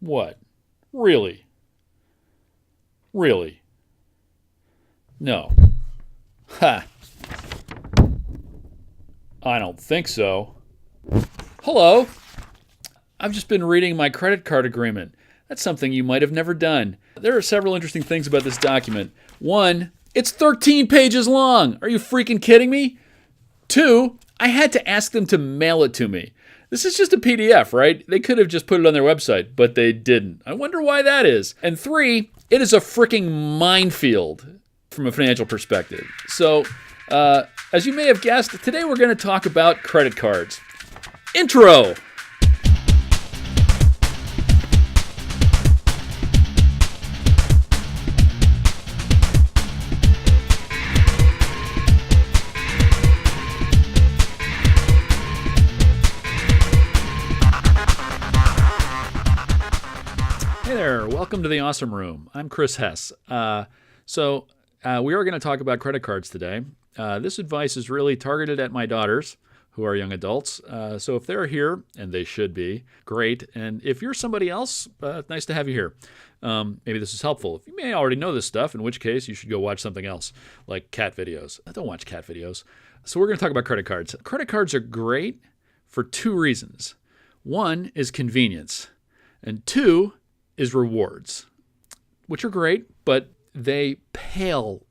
What? Really? Really? No. Ha! I don't think so. Hello? I've just been reading my credit card agreement. That's something you might have never done. There are several interesting things about this document. One, it's 13 pages long. Are you freaking kidding me? Two, I had to ask them to mail it to me. This is just a PDF, right? They could have just put it on their website, but they didn't. I wonder why that is. And three, it is a freaking minefield from a financial perspective. So, as you may have guessed, today we're going to talk about credit cards. Intro! Hey there, welcome to the Awesome Room. I'm Chris Hess. We are going to talk about credit cards today. This advice is really targeted at my daughters, who are young adults. So if they're here, and they should be, great. And if you're somebody else, nice to have you here. Maybe this is helpful. You may already know this stuff, in which case you should go watch something else, like cat videos. Don't watch cat videos. So we're going to talk about credit cards. Credit cards are great for two reasons. One is convenience, and two is rewards, which are great, but they pale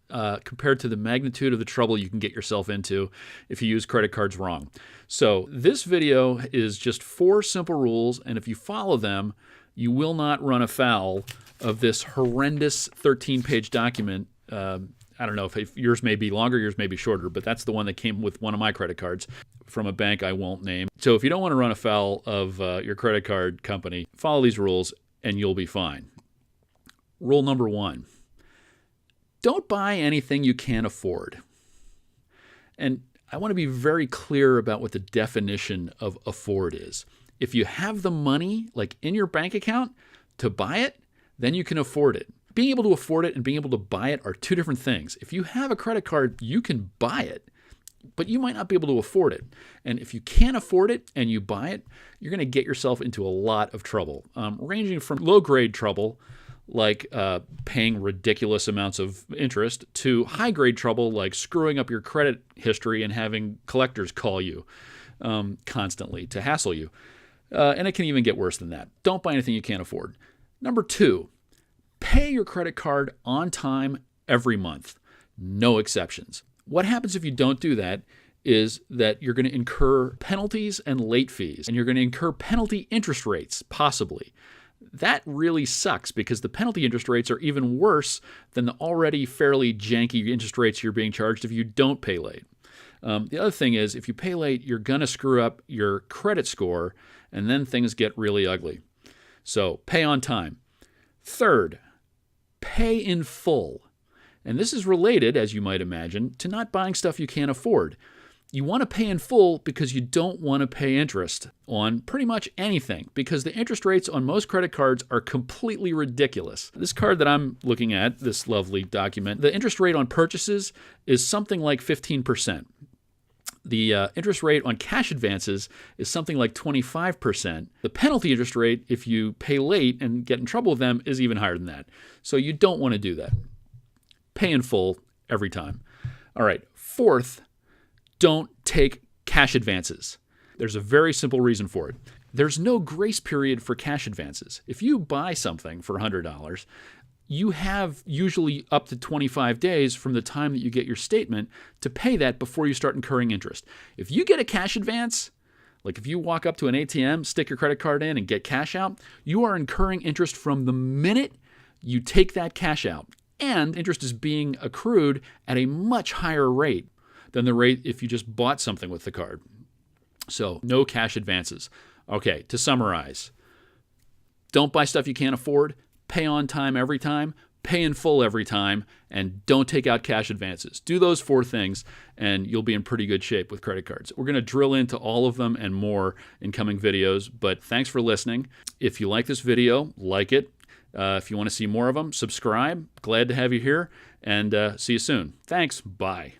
compared to the magnitude of the trouble you can get yourself into if you use credit cards wrong. So this video is just 4 simple rules, and if you follow them, you will not run afoul of this horrendous 13-page document. I don't know if yours may be longer, yours may be shorter, but that's the one that came with one of my credit cards from a bank I won't name. So if you don't want to run afoul of your credit card company, follow these rules and you'll be fine. Rule number 1. Don't buy anything you can't afford. And I want to be very clear about what the definition of afford is. If you have the money, like in your bank account, to buy it, then you can afford it. Being able to afford it and being able to buy it are two different things. If you have a credit card, you can buy it, but you might not be able to afford it. And if you can't afford it and you buy it, you're going to get yourself into a lot of trouble, ranging from low-grade trouble, like paying ridiculous amounts of interest, to high-grade trouble, like screwing up your credit history and having collectors call you constantly to hassle you. And it can even get worse than that. Don't buy anything you can't afford. Number 2, pay your credit card on time every month. No exceptions. What happens if you don't do that is that you're going to incur penalties and late fees, and you're going to incur penalty interest rates, possibly. That really sucks because the penalty interest rates are even worse than the already fairly janky interest rates you're being charged if you don't pay late. The other thing is, if you pay late, you're going to screw up your credit score, and then things get really ugly. So pay on time. Third, pay in full. And this is related, as you might imagine, to not buying stuff you can't afford. You want to pay in full because you don't want to pay interest on pretty much anything, because the interest rates on most credit cards are completely ridiculous. This card that I'm looking at, this lovely document, the interest rate on purchases is something like 15%. The interest rate on cash advances is something like 25%. The penalty interest rate, if you pay late and get in trouble with them, is even higher than that. So you don't want to do that. Pay in full every time. All right, fourth, don't take cash advances. There's a very simple reason for it. There's no grace period for cash advances. If you buy something for $100, you have usually up to 25 days from the time that you get your statement to pay that before you start incurring interest. If you get a cash advance, like if you walk up to an ATM, stick your credit card in and get cash out, you are incurring interest from the minute you take that cash out. And interest is being accrued at a much higher rate than the rate if you just bought something with the card. So no cash advances. Okay, to summarize, don't buy stuff you can't afford, pay on time every time, pay in full every time, and don't take out cash advances. Do those 4 things, and you'll be in pretty good shape with credit cards. We're going to drill into all of them and more in coming videos, but thanks for listening. If you like this video, like it. If you want to see more of them, subscribe. Glad to have you here, and see you soon. Thanks. Bye.